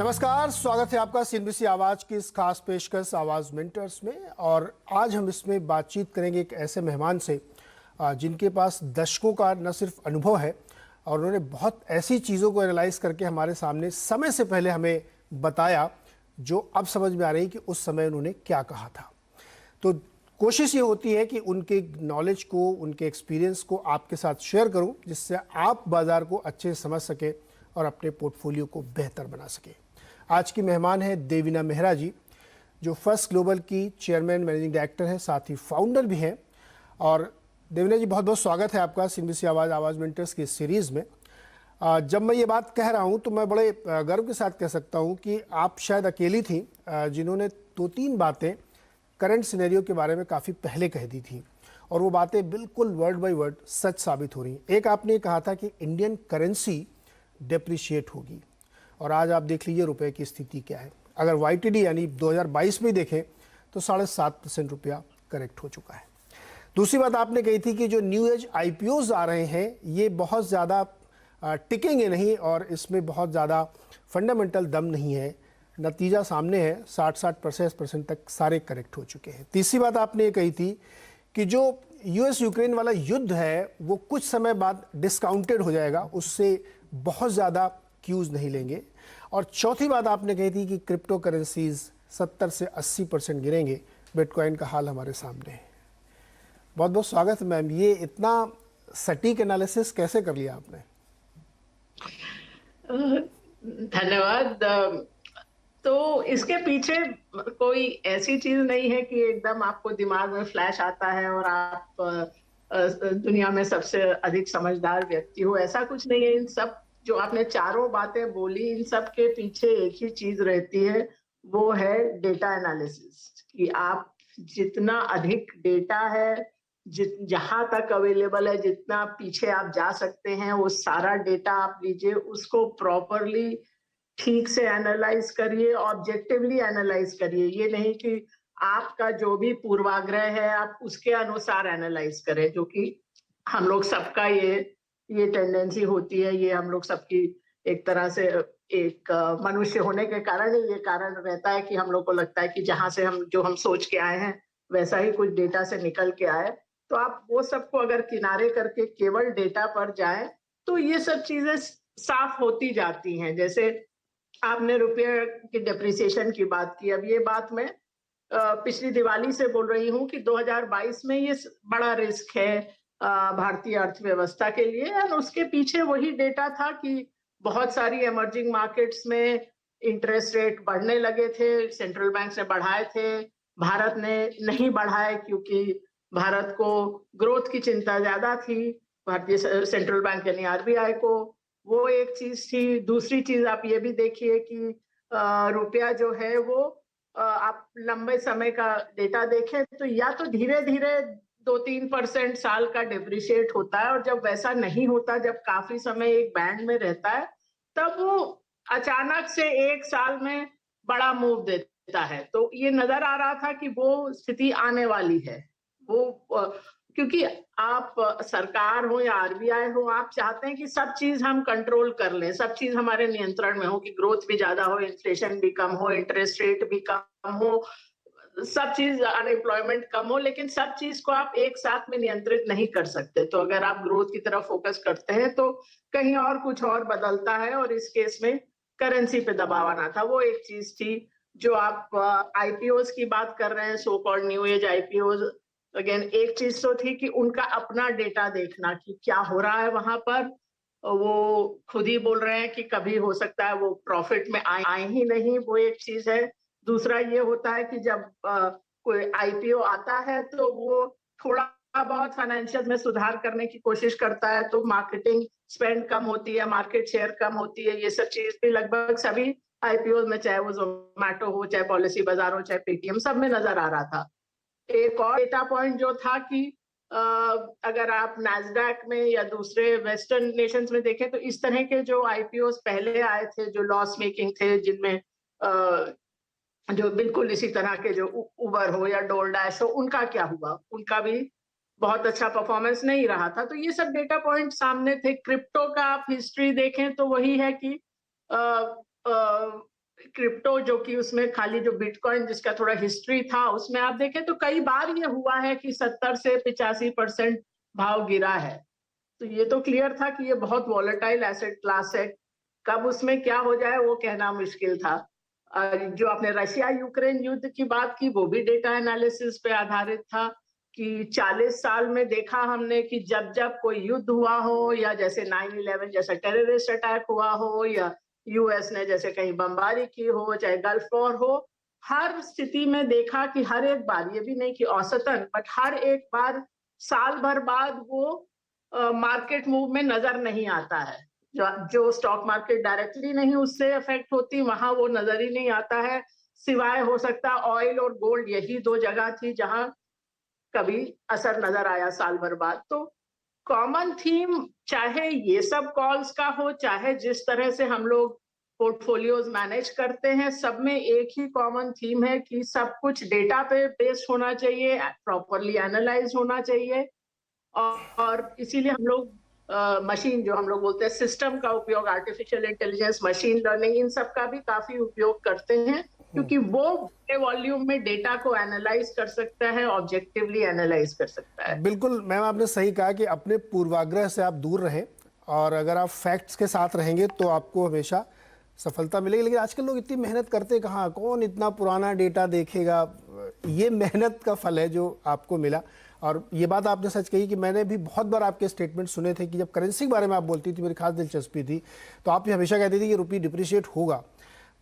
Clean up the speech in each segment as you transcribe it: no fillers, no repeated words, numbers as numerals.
नमस्कार, स्वागत है आपका सीएनबीसी आवाज की इस खास पेशकश आवाज मिनटर्स में। और आज हम इसमें बातचीत करेंगे एक ऐसे मेहमान से जिनके पास दशकों का न सिर्फ अनुभव है और उन्होंने बहुत ऐसी चीज़ों को एनालाइज करके हमारे सामने समय से पहले हमें बताया जो अब समझ में आ रही है कि उस समय उन्होंने क्या कहा था। तो कोशिश ये होती है कि उनके नॉलेज को, उनके एक्सपीरियंस को आपके साथ शेयर करूं, जिससे आप बाजार को अच्छे से समझ सके और अपने पोर्टफोलियो को बेहतर बना सके। आज की मेहमान है देवीना मेहरा जी, जो फर्स्ट ग्लोबल की चेयरमैन मैनेजिंग डायरेक्टर हैं, साथ ही फाउंडर भी हैं। और देवीना जी, बहुत बहुत स्वागत है आपका सीएनबीसी आवाज़ मिनटर्स की सीरीज़ में। जब मैं ये बात कह रहा हूँ तो मैं बड़े गर्व के साथ कह सकता हूँ कि आप शायद अकेली थी जिन्होंने 2-3 बातें करंट सिनेरियो के बारे में काफ़ी पहले कह दी थी, और वो बातें बिल्कुल वर्ड बाय वर्ड सच साबित हो रही हैं। एक आपने कहा था कि इंडियन करेंसी डेप्रिशिएट होगी, और आज आप देख लीजिए रुपए की स्थिति क्या है। अगर वाईटीडी यानी 2022 में देखें तो 7.5% रुपया करेक्ट हो चुका है। दूसरी बात आपने कही थी कि जो न्यू एज आईपीओज आ रहे हैं ये बहुत ज़्यादा टिकेंगे नहीं और इसमें बहुत ज़्यादा फंडामेंटल दम नहीं है। नतीजा सामने है, 60-65% तक सारे करेक्ट हो चुके हैं। तीसरी बात आपने ये कही थी कि जो यूएस यूक्रेन वाला युद्ध है वो कुछ समय बाद डिस्काउंटेड हो जाएगा, उससे बहुत ज़्यादा क्यूज नहीं लेंगे। और चौथी बात आपने कही थी कि क्रिप्टो करेंसीज 70 से 80% गिरेंगे। बिटकॉइन का हाल हमारे सामने है। बहुत बहुत स्वागत मैम। ये इतना सटीक एनालिसिस कैसे कर लिया आपने? धन्यवाद। तो इसके पीछे कोई ऐसी चीज नहीं है कि एकदम आपको दिमाग में फ्लैश आता है और आप दुनिया में सबसे अधिक समझदार व्यक्ति हो, ऐसा कुछ नहीं है। इन सब जो आपने चारों बातें बोली, इन सब के पीछे एक ही चीज रहती है, वो है डेटा एनालिसिस। कि आप जितना अधिक डेटा है, जहां तक अवेलेबल है, जितना पीछे आप जा सकते हैं, वो सारा डेटा आप लीजिए, उसको प्रॉपरली ठीक से एनालाइज करिए, ऑब्जेक्टिवली एनालाइज करिए। ये नहीं कि आपका जो भी पूर्वाग्रह है आप उसके अनुसार एनालाइज करें, जो कि हम लोग सबका ये टेंडेंसी होती है। ये हम लोग सबकी एक तरह से एक मनुष्य होने के कारण ही ये कारण रहता है कि हम लोग को लगता है कि जहां से हम सोच के आए हैं वैसा ही कुछ डेटा से निकल के आए। तो आप वो सबको अगर किनारे करके केवल डेटा पर जाएं तो ये सब चीजें साफ होती जाती हैं। जैसे आपने रुपये की डेप्रिसिएशन की बात की, अब ये बात मैं पिछली दिवाली से बोल रही हूँ कि 2022 में ये बड़ा रिस्क है भारतीय अर्थव्यवस्था के लिए। और उसके पीछे वही डेटा था कि बहुत सारी इमर्जिंग मार्केट्स में इंटरेस्ट रेट बढ़ने लगे थे, सेंट्रल बैंक ने बढ़ाए थे, भारत ने नहीं बढ़ाए क्योंकि भारत को ग्रोथ की चिंता ज्यादा थी, भारतीय सेंट्रल बैंक यानी आरबीआई को। वो एक चीज थी। दूसरी चीज आप ये भी देखिए कि रुपया जो है वो आप लंबे समय का डेटा देखें तो या तो धीरे धीरे 2-3% साल का डिप्रिशिएट होता है, और जब वैसा नहीं होता, जब काफी समय एक बैंड में रहता है, तब वो अचानक से एक साल में बड़ा मूव देता है। तो ये नजर आ रहा था कि वो स्थिति आने वाली है। वो क्योंकि आप सरकार हो या आरबीआई हो, आप चाहते हैं कि सब चीज हम कंट्रोल कर लें, सब चीज हमारे नियंत्रण में हो, कि ग्रोथ भी ज्यादा हो, इन्फ्लेशन भी कम हो, इंटरेस्ट रेट भी कम हो, सब चीज, अनएम्प्लॉयमेंट कम हो। लेकिन सब चीज को आप एक साथ में नियंत्रित नहीं कर सकते। तो अगर आप ग्रोथ की तरफ फोकस करते हैं तो कहीं और कुछ और बदलता है, और इस केस में करेंसी पे दबाव आना था। वो एक चीज थी। जो आप आईपीओज की बात कर रहे हैं, so called new age IPOs, again एक चीज तो थी कि उनका अपना डेटा देखना कि क्या हो रहा है वहां पर। वो खुद ही बोल रहे हैं कि कभी हो सकता है वो प्रॉफिट में आए ही नहीं, वो एक चीज है। दूसरा ये होता है कि जब कोई आईपीओ आता है तो वो थोड़ा बहुत फाइनेंशियल में सुधार करने की कोशिश करता है, तो मार्केटिंग स्पेंड कम होती है, मार्केट शेयर कम होती है। ये सब चीज भी लगभग सभी आईपीओ में, चाहे वो जोमैटो हो, चाहे पॉलिसी बाजार हो, चाहे पेटीएम, सब में नजर आ रहा था। एक और डेटा पॉइंट जो था कि अगर आप नैस्डैक में या दूसरे वेस्टर्न नेशंस में देखें तो इस तरह के जो आईपीओ पहले आए थे जो लॉस मेकिंग थे, जिनमें जो बिल्कुल इसी तरह के जो उबर हो या डोर डैश हो, उनका क्या हुआ? उनका भी बहुत अच्छा परफॉर्मेंस नहीं रहा था। तो ये सब डेटा पॉइंट सामने थे। क्रिप्टो का आप हिस्ट्री देखें तो वही है कि क्रिप्टो जो कि उसमें खाली जो बिटकॉइन जिसका थोड़ा हिस्ट्री था उसमें आप देखें तो कई बार ये हुआ है कि 70 से 85% भाव गिरा है। तो ये तो क्लियर था कि ये बहुत वॉलेटाइल एसेट क्लास है। कब उसमें क्या हो जाए वो कहना मुश्किल था। जो आपने रशिया यूक्रेन युद्ध की बात की वो भी डेटा एनालिसिस पे आधारित था कि 40 साल में देखा हमने कि जब जब कोई युद्ध हुआ हो या जैसे 9/11 जैसा टेररिस्ट अटैक हुआ हो या यूएस ने जैसे कहीं बमबारी की हो चाहे गल्फ वॉर हो, हर स्थिति में देखा कि हर एक बार, ये भी नहीं कि औसतन, बट हर एक बार साल भर बाद वो मार्केट मूव में नजर नहीं आता है। जो स्टॉक मार्केट डायरेक्टली नहीं उससे अफेक्ट होती वहां वो नजर ही नहीं आता है, सिवाय हो सकता ऑयल और गोल्ड, यही दो जगह थी जहां कभी असर नजर आया साल भर बाद। तो कॉमन थीम चाहे ये सब कॉल्स का हो चाहे जिस तरह से हम लोग पोर्टफोलियोज मैनेज करते हैं, सब में एक ही कॉमन थीम है कि सब कुछ डेटा पे बेस्ड होना चाहिए, प्रॉपरली एनालाइज होना चाहिए। और इसीलिए हम लोग मशीन जो हम लोग बोलते हैं सिस्टम का उपयोग, आर्टिफिशियल इंटेलिजेंस, मशीन लर्निंग, इन सब का भी काफी उपयोग करते हैं क्योंकि वो बड़े वॉल्यूम में डेटा को एनालाइज कर सकता है, ऑब्जेक्टिवली एनालाइज कर सकता है। बिल्कुल मैम, आपने सही कहा कि अपने पूर्वाग्रह से आप दूर रहें और अगर आप फैक्ट्स के साथ रहेंगे तो आपको हमेशा सफलता मिलेगी। लेकिन आजकल लोग इतनी मेहनत करते कहाँ, कौन इतना पुराना डेटा देखेगा। ये मेहनत का फल है जो आपको मिला। और ये बात आपने सच कही कि मैंने भी बहुत बार आपके स्टेटमेंट सुने थे कि जब करेंसी के बारे में आप बोलती थी, मेरी खास दिलचस्पी थी, तो आप ये हमेशा कहती थी कि रुपये डिप्रिशिएट होगा।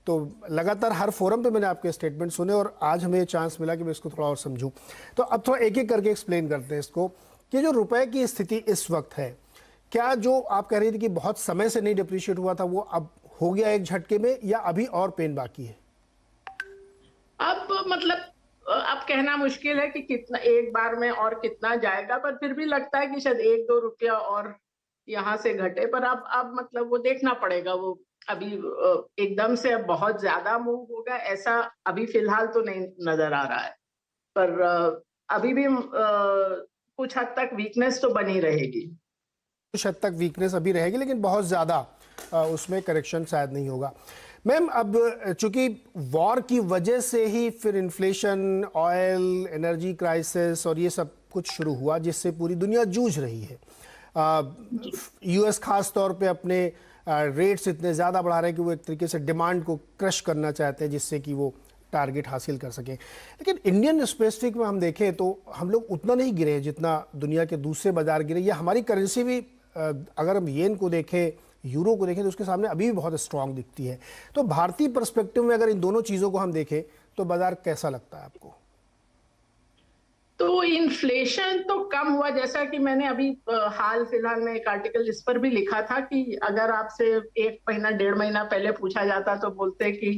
तो लगातार हर फोरम पे मैंने आपके स्टेटमेंट सुने और आज हमें चांस मिला कि मैं इसको थोड़ा और समझूं। तो अब थोड़ा एक एक करके एक्सप्लेन करते हैं इसको कि जो रुपए की स्थिति इस वक्त है, क्या जो आप कह रही थी कि बहुत समय से नहीं डिप्रिशिएट हुआ था वो अब हो गया एक झटके में, या अभी और पेन बाकी है? अब मतलब अब कहना मुश्किल है कि कितना एक बार में और कितना जाएगा, पर फिर भी लगता है कि शायद 1-2 रुपया और यहाँ से घटे। पर अब मतलब वो देखना पड़ेगा। वो अभी एकदम से अब बहुत ज्यादा मूव होगा ऐसा अभी फिलहाल तो नहीं नजर आ रहा है। पर अभी भी कुछ हद तक वीकनेस तो बनी रहेगी। कुछ हद तक वीकनेस अभी रहेगी लेकिन बहुत ज़्यादा उसमें करेक्शन शायद नहीं होगा। मैम, अब चूंकि वॉर की वजह से ही फिर इन्फ्लेशन, ऑयल, एनर्जी क्राइसिस और ये सब कुछ शुरू हुआ जिससे पूरी दुनिया जूझ रही है। यूएस खास तौर पे अपने रेट्स इतने ज़्यादा बढ़ा रहे हैं कि वो एक तरीके से डिमांड को क्रश करना चाहते हैं जिससे कि वो टारगेट हासिल कर सकें। लेकिन इंडियन स्पेसिफिक में हम देखें तो हम लोग उतना नहीं गिरे हैं जितना दुनिया के दूसरे बाजार गिरे, या हमारी करेंसी भी अगर हम येन को देखें, यूरो को देखें तो उसके सामने अभी भी बहुत स्ट्रांग दिखती है। तो भारतीय पर्सपेक्टिव में अगर इन दोनों चीज़ों को हम देखें तो बाजार कैसा लगता है आपको? तो इन्फ्लेशन तो कम हुआ, जैसा कि मैंने अभी हाल फिलहाल में एक आर्टिकल इस पर भी लिखा था कि अगर आपसे 1 महीना 1.5 महीना पहले पूछा जाता तो बोलते कि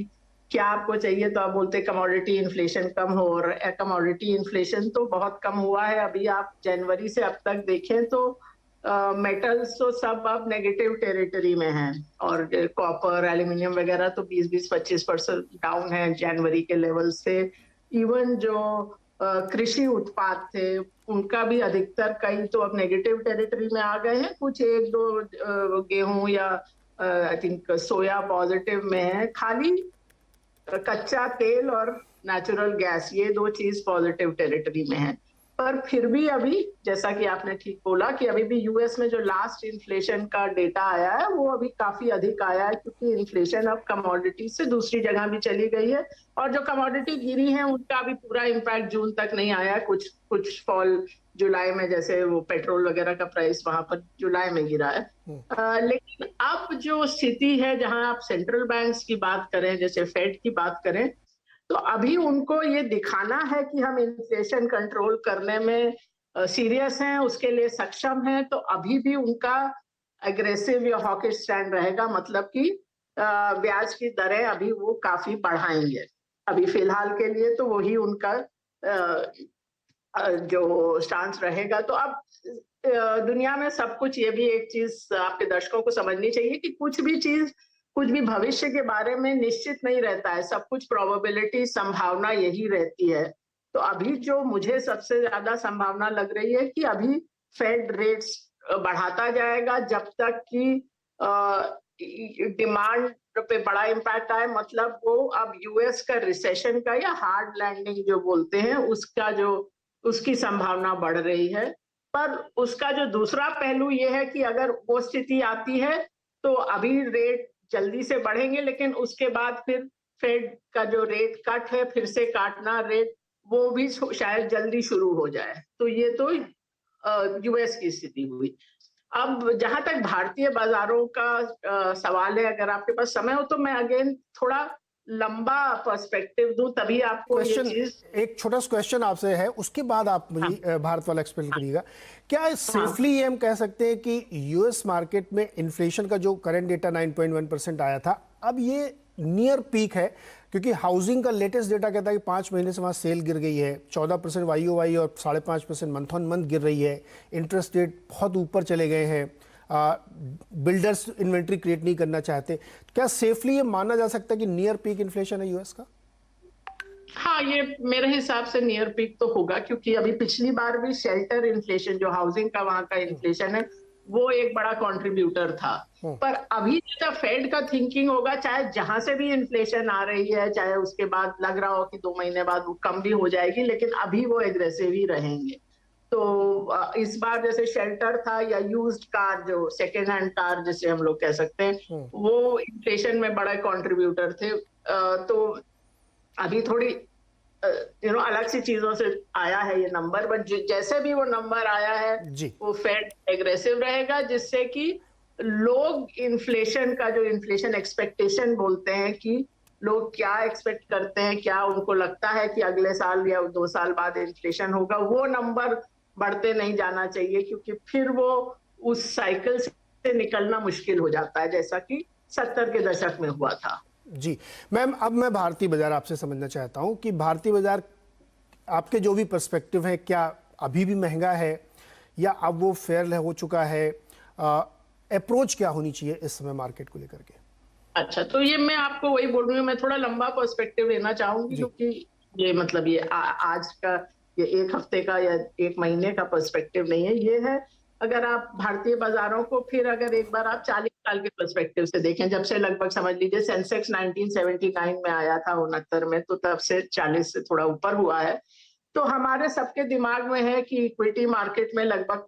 क्या आपको चाहिए, तो आप बोलते कमोडिटी इन्फ्लेशन कम हो, और कमोडिटी इन्फ्लेशन तो बहुत कम हुआ है। अभी आप जनवरी से अब तक देखें तो मेटल्स तो सब अब नेगेटिव टेरिटरी में हैं, और कॉपर, एल्यूमिनियम वगैरह तो 20-25% डाउन है जनवरी के लेवल से। इवन जो कृषि उत्पाद थे उनका भी अधिकतर, कई तो अब नेगेटिव टेरिटरी में आ गए हैं, कुछ 1-2 गेहूं या आई थिंक सोया पॉजिटिव में है। खाली कच्चा तेल और नेचुरल गैस, ये 2 चीज पॉजिटिव टेरिटरी में है। पर फिर भी अभी, जैसा कि आपने ठीक बोला कि अभी भी यूएस में जो लास्ट इन्फ्लेशन का डेटा आया है वो अभी काफी अधिक आया है, क्योंकि इन्फ्लेशन अब कमोडिटी से दूसरी जगह भी चली गई है, और जो कमोडिटी गिरी है उनका अभी पूरा इम्पैक्ट जून तक नहीं आया है। कुछ फॉल जुलाई में, जैसे वो पेट्रोल वगैरह का प्राइस वहां पर जुलाई में गिरा है। लेकिन अब जो स्थिति है, जहां आप सेंट्रल बैंक्स की बात करें, जैसे फेड की बात करें, तो अभी उनको ये दिखाना है कि हम इन्फ्लेशन कंट्रोल करने में सीरियस हैं, उसके लिए सक्षम हैं। तो अभी भी उनका एग्रेसिव या हॉकिश स्टैंड रहेगा, मतलब कि ब्याज की दरें अभी वो काफी बढ़ाएंगे। अभी फिलहाल के लिए तो वही उनका जो स्टांस रहेगा। तो अब दुनिया में सब कुछ, ये भी एक चीज आपके दर्शकों को समझनी चाहिए कि कुछ भी भविष्य के बारे में निश्चित नहीं रहता है, सब कुछ प्रोबेबिलिटी, संभावना यही रहती है। तो अभी जो मुझे सबसे ज्यादा संभावना लग रही है कि अभी फेड रेट्स बढ़ाता जाएगा जब तक कि डिमांड पे बड़ा इम्पैक्ट आया, मतलब वो अब यूएस का रिसेशन का या हार्ड लैंडिंग जो बोलते हैं उसका जो उसकी संभावना बढ़ रही है। पर उसका जो दूसरा पहलू ये है कि अगर वो स्थिति आती है तो अभी रेट जल्दी से बढ़ेंगे, लेकिन उसके बाद फिर फेड का जो रेट कट है फिर से काटना रेट, वो भी शायद जल्दी शुरू हो जाए। तो ये तो यूएस की स्थिति हुई। अब जहां तक भारतीय बाजारों का सवाल है, अगर आपके पास समय हो तो मैं अगेन थोड़ा लंबा पर्सपेक्टिव दूं, तभी आपको ये क्वेश्चन, चीज। एक छोटा सा क्वेश्चन आपसे है, उसके बाद आप हाँ, मुझे भारत वाला एक्सप्लेन करिएगा। क्या हाँ, सेफली ये हम कह सकते हैं कि यूएस मार्केट में इन्फ्लेशन का जो करंट डेटा 9.1% आया था, अब ये नियर पीक है? क्योंकि हाउसिंग का लेटेस्ट डेटा कहता है कि 5 महीने से वहाँ सेल गिर गई है, 14% YOY और 5.5% मंथ ऑन मंथ गिर रही है, इंटरेस्ट रेट बहुत ऊपर चले गए हैं, बिल्डर्स इन्वेंट्री क्रिएट नहीं करना चाहते। क्या सेफली ये माना जा सकता है कि नियर पीक इन्फ्लेशन है यूएस का? हाँ, ये मेरे हिसाब से नियर पीक तो होगा, क्योंकि अभी पिछली बार भी शेल्टर इन्फ्लेशन जो हाउसिंग का वहां का इन्फ्लेशन है वो एक बड़ा कंट्रीब्यूटर था। पर अभी जैसा फेड का थिंकिंग होगा, चाहे जहां से भी इन्फ्लेशन आ रही है, चाहे उसके बाद लग रहा हो कि 2 महीने बाद वो कम भी हो जाएगी, लेकिन अभी वो एग्रेसिव ही रहेंगे। तो इस बार जैसे शेल्टर था या यूज्ड कार, जो सेकेंड हैंड कार जिसे हम लोग कह सकते हैं, वो इन्फ्लेशन में बड़ा कंट्रीब्यूटर थे। तो अभी थोड़ी अलग सी चीजों से आया है ये नंबर, बट जैसे भी वो नंबर आया है जी। वो फेड एग्रेसिव रहेगा, जिससे कि लोग इन्फ्लेशन का जो इन्फ्लेशन एक्सपेक्टेशन बोलते हैं कि लोग क्या एक्सपेक्ट करते हैं, क्या उनको लगता है कि अगले साल या 2 साल बाद इन्फ्लेशन होगा, वो नंबर बढ़ते नहीं जाना चाहिए, क्योंकि फिर वो उस साइकिल से निकलना मुश्किल हो जाता है, जैसा कि 70 के दशक में हुआ था। जी मैम, अब मैं भारतीय बाजार आपसे समझना चाहता हूं कि भारतीय बाजार आपके जो भी पर्सपेक्टिव है, क्या अभी भी महंगा है या अब वो फेयर हो चुका है? अप्रोच क्या होनी चाहिए इस समय मार्केट को लेकर के? अच्छा, तो ये मैं आपको वही बोल रही हूँ, मैं थोड़ा लंबा पर्सपेक्टिव लेना चाहूंगी, जी। क्योंकि ये मतलब ये आज का, ये एक हफ्ते का या एक महीने का पर्सपेक्टिव नहीं है। ये है, अगर आप भारतीय बाजारों को फिर अगर एक बार आप 40 साल के पर्सपेक्टिव से देखें, जब से लगभग समझ लीजिए सेंसेक्स 1979 में आया था, 69 में, तो तब से 40 से थोड़ा ऊपर हुआ है। तो हमारे सबके दिमाग में है कि इक्विटी मार्केट में लगभग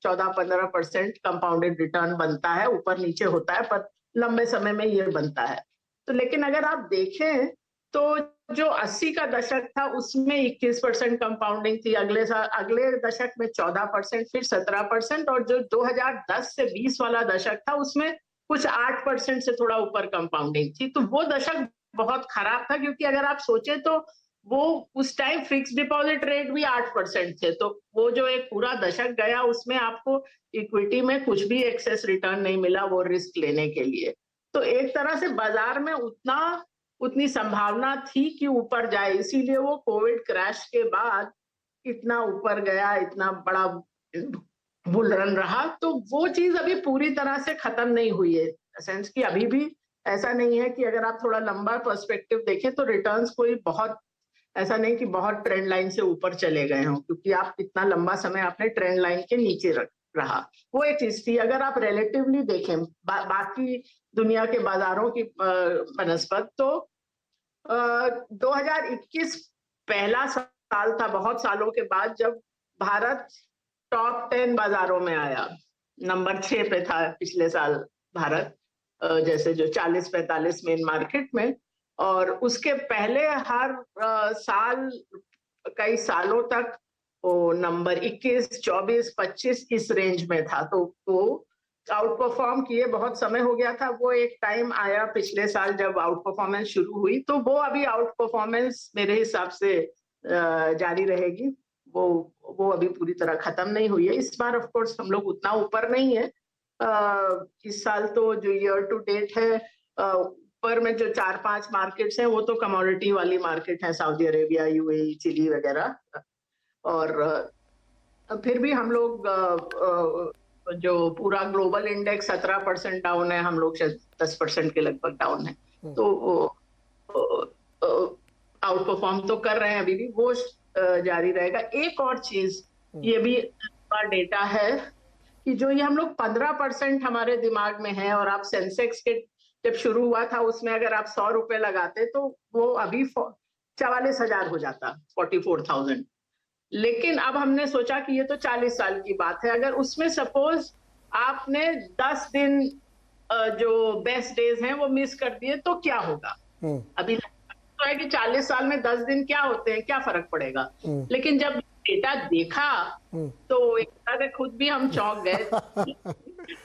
14-15% कंपाउंडेड रिटर्न बनता है, ऊपर नीचे होता है, पर लंबे समय में ये बनता है। तो लेकिन अगर आप देखें तो जो 80 का दशक था उसमें 21% कंपाउंडिंग थी, अगले दशक में 14%, फिर 17%, और जो 2010 से 20 वाला दशक था उसमें कुछ 8% से थोड़ा ऊपर कंपाउंडिंग थी। तो वो दशक बहुत खराब था, क्योंकि अगर आप सोचे तो वो उस टाइम फिक्स डिपॉजिट रेट भी 8% थे। तो वो जो एक पूरा दशक गया उसमें आपको इक्विटी में कुछ भी एक्सेस रिटर्न नहीं मिला वो रिस्क लेने के लिए। तो एक तरह से बाजार में उतनी संभावना थी कि ऊपर जाए, इसीलिए वो कोविड क्रैश के बाद इतना ऊपर गया, इतना बड़ा बुल रन रहा। तो वो चीज अभी पूरी तरह से खत्म नहीं हुई है, सेंस कि अभी भी ऐसा नहीं है कि अगर आप थोड़ा लंबा पर्सपेक्टिव देखें तो रिटर्न्स कोई बहुत ऐसा नहीं कि बहुत ट्रेंड लाइन से ऊपर चले गए हों, क्योंकि आप इतना लंबा समय आपने ट्रेंड लाइन के नीचे रहा। वो एक चीज थी। अगर आप रिलेटिवली देखें बाकी दुनिया के बाजारों की बनस्पत, तो 2021 पहला साल था बहुत सालों के बाद जब भारत टॉप 10 बाजारों में आया। नंबर 6 पे था पिछले साल भारत, जैसे जो 40-45 मेन मार्केट में, और उसके पहले हर साल कई सालों तक वो नंबर 21, 24, 25 इस रेंज में था। तो वो आउट परफॉर्म किए बहुत समय हो गया था। वो एक टाइम आया पिछले साल जब आउट परफॉर्मेंस शुरू हुई, तो वो अभी आउट परफॉर्मेंस मेरे हिसाब से जारी रहेगी। वो अभी पूरी तरह खत्म नहीं हुई है। इस बार ऑफ कोर्स हम लोग उतना ऊपर नहीं है। इस साल तो जो ईयर टू डेट है, ऊपर में जो 4-5 मार्केट्स हैं वो तो कमोडिटी वाली मार्केट है, सऊदी अरेबिया, यूएई, चिली वगैरह। और फिर भी हम लोग जो पूरा ग्लोबल इंडेक्स 17% डाउन है, हम लोग शायद 10% के लगभग डाउन है। तो आउट परफॉर्म तो कर रहे हैं अभी भी, वो जारी रहेगा। एक और चीज, ये भी डेटा है कि जो ये हम लोग 15% हमारे दिमाग में है, और आप सेंसेक्स के जब शुरू हुआ था उसमें अगर आप 100 रुपए लगाते तो वो अभी 44,000 हो जाता, 44,000। लेकिन अब हमने सोचा कि ये तो 40 साल की बात है, अगर उसमें सपोज आपने 10 दिन जो बेस्ट डेज हैं वो मिस कर दिए तो क्या होगा? अभी तो है कि 40 साल में 10 दिन क्या होते हैं, क्या फर्क पड़ेगा? लेकिन जब डेटा देखा तो एक तरह से खुद भी हम चौंक गए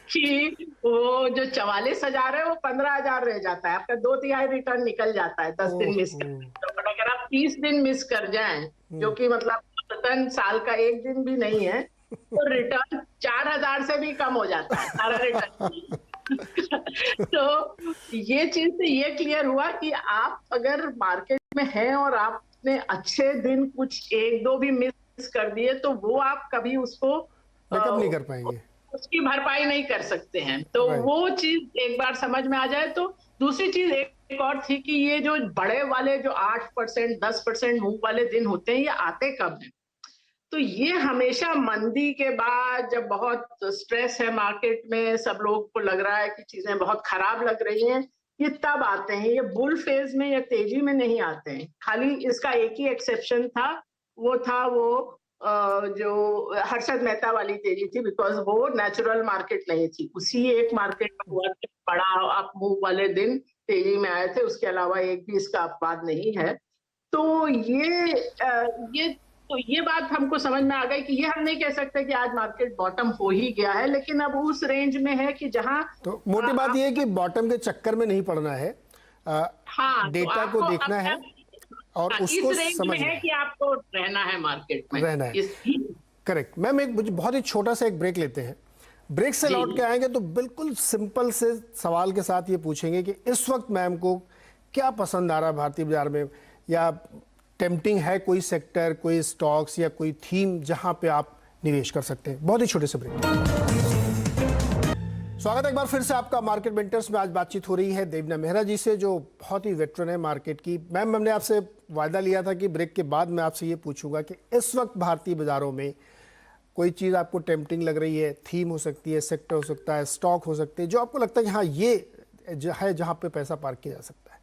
कि वो जो 44,000 है वो 15,000 रह जाता है, आपका 2/3 रिटर्न निकल जाता है 10 दिन मिस कर। तो अगर आप 30 दिन मिस कर जाएं, जो कि मतलब रिटर्न साल का एक दिन भी नहीं है, तो रिटर्न 4,000 से भी कम हो जाता है सारा रिटर्न। तो ये चीज से ये क्लियर हुआ कि आप अगर मार्केट में हैं और आपने अच्छे दिन कुछ एक दो भी मिस कर दिए तो वो आप कभी उसको बैकअप नहीं कर पाएंगे, उसकी भरपाई नहीं कर सकते हैं। तो वो चीज एक बार समझ में आ जाए तो दूसरी चीज एक और थी कि ये जो बड़े वाले जो 8% 10% मूव वाले दिन होते हैं ये आते कब हैं? तो ये हमेशा मंदी के बाद जब बहुत स्ट्रेस है मार्केट में, सब लोग को लग रहा है कि चीजें बहुत खराब लग रही हैं, ये तब आते हैं। ये बुल फेज में या तेजी में नहीं आते हैं। खाली इसका एक ही एक्सेप्शन था, वो था वो जो हर्षद मेहता वाली तेजी थी, बिकॉज वो नेचुरल मार्केट नहीं थी। उसी एक मार्केट में हुआ कि बड़ा अप मूव वाले दिन तेजी में आए थे, उसके अलावा एक भी इसका अपवाद नहीं है। तो ये बात हमको समझ में आ गई कि ये हम नहीं कह सकते कि आज मार्केट बॉटम हो ही गया है, लेकिन अब उस रेंज में है कि जहां तो मोटी बात ये है कि बॉटम के चक्कर में नहीं पड़ना है, डेटा को देखना है और उसको इस रेंज में समझना है कि आपको रहना है मार्केट में, रहना है। करेक्ट मैम, एक बहुत ही छोटा सा एक ब्रेक लेते हैं। ब्रेक से लौट के आएंगे तो बिल्कुल सिंपल से सवाल के साथ ये पूछेंगे कि इस वक्त मैम को क्या पसंद आ रहा है भारतीय बाजार में, या टेम्पटिंग है कोई सेक्टर, कोई स्टॉक्स या कोई थीम जहां पे आप निवेश कर सकते हैं। बहुत ही छोटे से ब्रेक। स्वागत है एक बार फिर से आपका मार्केट मेंटर्स में। आज बातचीत हो रही है देवना मेहरा जी से, जो बहुत ही वेटरन है मार्केट की। मैम, हमने आपसे वायदा लिया था कि ब्रेक के बाद मैं आपसे ये पूछूंगा कि इस वक्त भारतीय बाजारों में कोई चीज़ आपको टेम्पटिंग लग रही है, थीम हो सकती है, सेक्टर हो सकता है, स्टॉक हो सकते हैं, जो आपको लगता है कि हाँ ये है जहाँ पे पैसा पार्क किया जा सकता है।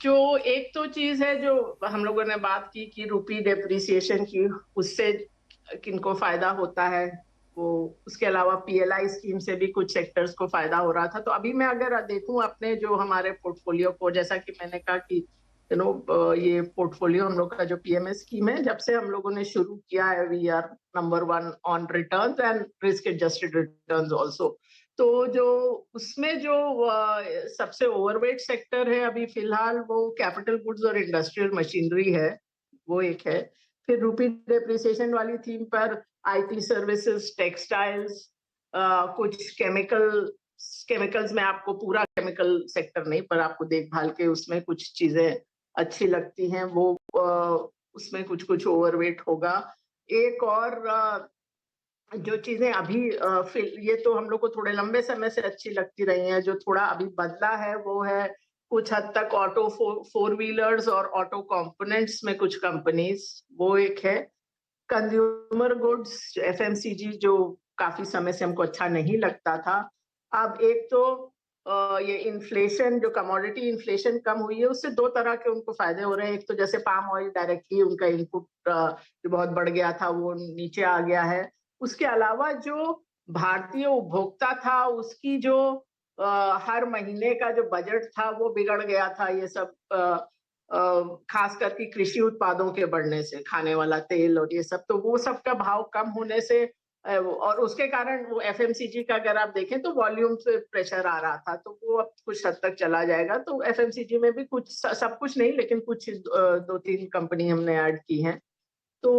जो एक तो चीज है जो हम लोगों ने बात की कि रुपी डेप्रिसिएशन की, उससे किनको फायदा होता है, वो उसके अलावा पीएलआई स्कीम से भी कुछ सेक्टर्स को फायदा हो रहा था। तो अभी मैं अगर देखूं अपने जो हमारे पोर्टफोलियो को, जैसा कि मैंने कहा कि ये पोर्टफोलियो हम लोग का जो पीएमएस स्कीम है, जब से हम लोगों ने शुरू किया है, we are number 1 on returns and risk adjusted returns also. तो जो उसमें जो सबसे ओवरवेट सेक्टर है अभी फिलहाल, वो कैपिटल गुड्स और इंडस्ट्रियल मशीनरी है, वो एक है। फिर रुपी डेप्रिसिएशन वाली थीम पर आईटी सर्विसेज, टेक्सटाइल्स, कुछ केमिकल्स में आपको पूरा केमिकल सेक्टर नहीं, पर आपको देखभाल के उसमें कुछ चीजें अच्छी लगती हैं, वो उसमें कुछ कुछ ओवरवेट होगा। एक और जो चीजें अभी ये तो हम लोग को थोड़े लंबे समय से अच्छी लगती रही हैं, जो थोड़ा अभी बदला है वो है कुछ हद तक ऑटो फोर व्हीलर्स और ऑटो कंपोनेंट्स में कुछ कंपनीज, वो एक है। कंज्यूमर गुड्स, एफएमसीजी, जो काफी समय से हमको अच्छा नहीं लगता था। अब एक तो ये इन्फ्लेशन, जो कमोडिटी इन्फ्लेशन कम हुई है, उससे दो तरह के उनको फायदे हो रहे हैं। एक तो जैसे पाम ऑयल डायरेक्टली उनका इनपुट जो बहुत बढ़ गया था वो नीचे आ गया है। उसके अलावा जो भारतीय उपभोक्ता था उसकी जो हर महीने का जो बजट था वो बिगड़ गया था, ये सब खास करके कृषि उत्पादों के बढ़ने से, खाने वाला तेल और ये सब, तो वो सब का भाव कम होने से और उसके कारण वो एफएमसीजी का अगर आप देखें तो वॉल्यूम पे प्रेशर आ रहा था, तो वो अब कुछ हद तक चला जाएगा। तो एफएमसीजी में भी कुछ, सब कुछ नहीं लेकिन कुछ 2-3 कंपनी हमने ऐड की हैं। तो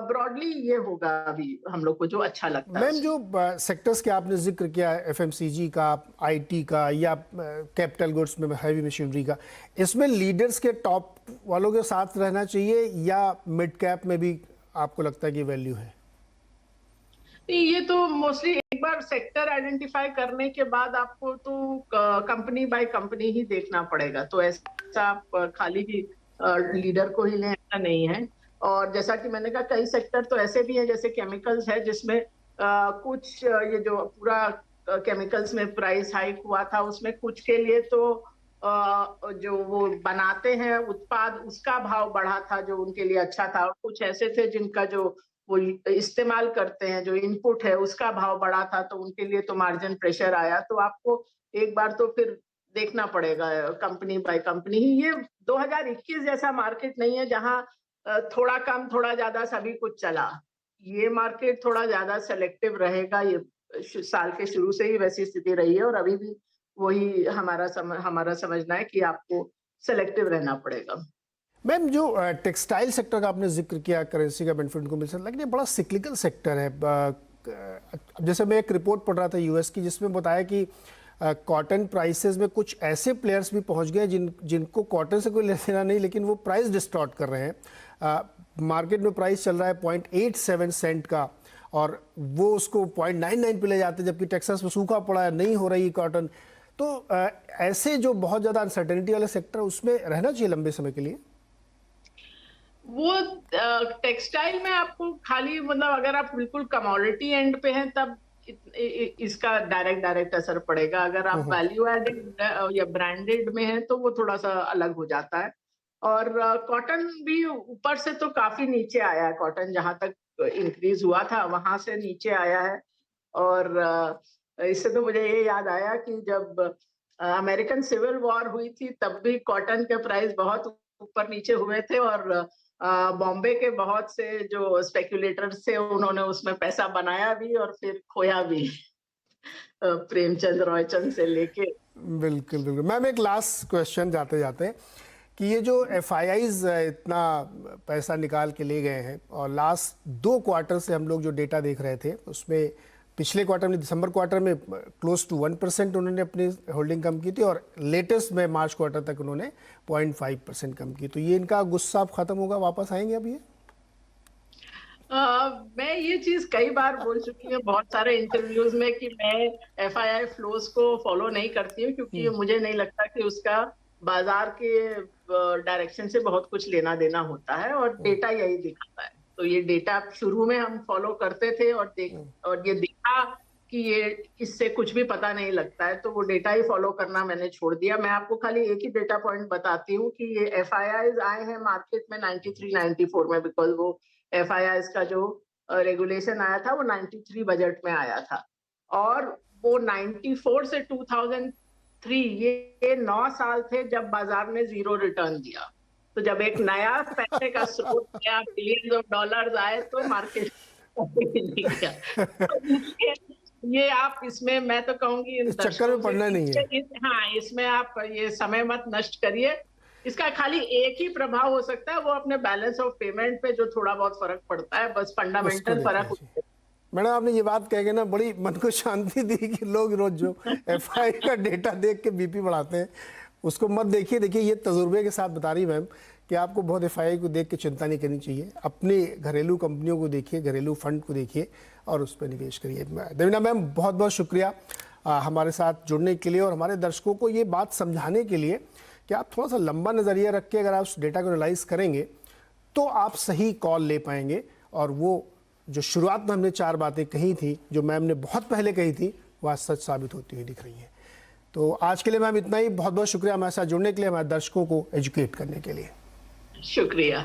ब्रॉडली ये होगा अभी हम लोग को जो अच्छा लगता है। मैम, जो सेक्टर्स के आपने जिक्र किया, एफएमसीजी का, आईटी का, या कैपिटल गुड्स में हैवी मशीनरी का, इसमें लीडर्स के टॉप वालों के साथ रहना चाहिए या मिड कैप में भी आपको लगता है कि वैल्यू है? ये तो मोस्टली एक बार सेक्टर आइडेंटिफाई करने के बाद आपको तो कंपनी बाय कंपनी ही देखना पड़ेगा। तो ऐसा आप खाली ही लीडर को ही लें ऐसा नहीं है। और जैसा कि मैंने कहा, कई सेक्टर तो ऐसे भी हैं, जैसे केमिकल्स है जिसमें कुछ ये जो पूरा केमिकल्स में प्राइस हाइक हुआ था, उसमें कुछ के लिए तो जो वो बनाते हैं उत्पाद उसका भाव बढ़ा था जो उनके लिए अच्छा था, और कुछ ऐसे थे जिनका जो वो इस्तेमाल करते हैं जो इनपुट है उसका भाव बढ़ा था, तो उनके लिए तो मार्जिन प्रेशर आया। तो आपको एक बार तो फिर देखना पड़ेगा कंपनी बाय कंपनी ही। ये 2021 जैसा मार्केट नहीं है जहां थोड़ा कम थोड़ा ज्यादा सभी कुछ चला। ये मार्केट थोड़ा ज्यादा सेलेक्टिव रहेगा। ये साल के शुरू से ही वैसी स्थिति रही है और अभी भी वही हमारा समझना है कि आपको सेलेक्टिव रहना पड़ेगा। मैम, जो टेक्सटाइल सेक्टर का आपने जिक्र किया, करेंसी का बेनिफिट को मिल सकता है, लेकिन ये बड़ा सिक्लिकल सेक्टर है। अब जैसे मैं एक रिपोर्ट पढ़ रहा था यूएस की, जिसमें बताया कि कॉटन प्राइसेस में कुछ ऐसे प्लेयर्स भी पहुंच गए जिनको कॉटन से कोई लेना नहीं, लेकिन वो प्राइस डिस्टॉर्ट कर रहे हैं। मार्केट में प्राइस चल रहा है 0.87 सेंट का और वो उसको 0.99 पे ले जाते हैं, जबकि टेक्सास में सूखा पड़ा है, नहीं हो रही कॉटन। तो ऐसे जो बहुत ज़्यादा अनसर्टेनिटी वाले सेक्टर, उसमें रहना चाहिए लंबे समय के लिए। वो टेक्सटाइल में आपको खाली मतलब अगर आप बिल्कुल कमोडिटी एंड पे हैं तब इसका डायरेक्ट असर पड़ेगा। अगर आप वैल्यू एडेड या ब्रांडेड में हैं तो वो थोड़ा सा अलग हो जाता है। और कॉटन भी ऊपर से तो काफी नीचे आया है। कॉटन जहां तक इंक्रीज हुआ था वहां से नीचे आया है। और इससे तो मुझे ये याद आया कि जब अमेरिकन सिविल वॉर हुई थी तब भी कॉटन के प्राइस बहुत ऊपर नीचे हुए थे और बॉम्बे के बहुत से जो स्पेक्युलेटर्स थे उन्होंने उसमें पैसा बनाया भी और फिर खोया भी। प्रेमचंद रॉयचंद से लेके। बिल्कुल बिल्कुल मैम, एक लास्ट क्वेश्चन जाते जाते कि ये जो एफआईआईज इतना पैसा निकाल के ले गए हैं और लास्ट 2 क्वार्टर से हम लोग जो डेटा देख रहे थे उसमें पिछले क्वार्टर में, दिसंबर क्वार्टर में क्लोज टू 1% उन्होंने अपनी होल्डिंग कम की थी और लेटेस्ट में मार्च क्वार्टर तक उन्होंने 0.5% कम की। तो ये इनका गुस्सा अब खत्म होगा, वापस आएंगे अब ये? मैं ये चीज कई बार बोल चुकी हूँ बहुत सारे इंटरव्यूज में कि मैं एफआईआई फ्लोज को फॉलो नहीं करती हूँ क्योंकि मुझे नहीं लगता कि उसका बाजार के डायरेक्शन से बहुत कुछ लेना देना होता है और डेटा यही दिखाता है। तो ये डेटा शुरू में हम फॉलो करते थे और ये देखा कि ये इससे कुछ भी पता नहीं लगता है तो वो डेटा ही फॉलो करना मैंने छोड़ दिया। मैं आपको खाली एक ही डेटा पॉइंट बताती हूँ कि ये एफआईआईज आए हैं मार्केट में 93-94 में, बिकॉज वो एफआईआईज का जो रेगुलेशन आया था वो 93 बजट में आया था और वो 94 से 2003 ये 9 साल थे जब बाजार ने जीरो रिटर्न दिया। तो जब एक नया पैसे का स्रोत नया बिलियंस ऑफ डॉलर्स आए तो मार्केट ये आप इसमें मैं तो कहूंगी इस चक्कर में पड़ना नहीं है। हाँ, इसमें आप ये समय मत नष्ट करिए। इसका खाली एक ही प्रभाव हो सकता है, वो अपने बैलेंस ऑफ पेमेंट पे जो थोड़ा बहुत फर्क पड़ता है, बस फंडामेंटल फर्क होता है। मैडम, आपने ये बात कह के ना बड़ी मन को शांति दी कि लोग रोज जो एफआई का डेटा देख के बीपी बढ़ाते हैं उसको मत देखिए। देखिए, ये तजुर्बे के साथ बता रही मैम कि आपको बहुत एफआई को देख के चिंता नहीं करनी चाहिए। अपनी घरेलू कंपनियों को देखिए, घरेलू फंड को देखिए और उस पर निवेश करिए। देवीना मैम, बहुत बहुत शुक्रिया हमारे साथ जुड़ने के लिए और हमारे दर्शकों को ये बात समझाने के लिए कि आप थोड़ा सा लंबा नज़रिया रख के अगर आप उस डेटा को एनालाइज करेंगे तो आप सही कॉल ले पाएंगे। और वो जो शुरुआत में हमने 4 बातें कही थी जो मैम ने बहुत पहले कही थी वो आज सच साबित होती हुई दिख रही हैं। तो आज के लिए मैम इतना ही। बहुत बहुत शुक्रिया हमारे साथ जुड़ने के लिए, हमारे दर्शकों को एजुकेट करने के लिए। शुक्रिया।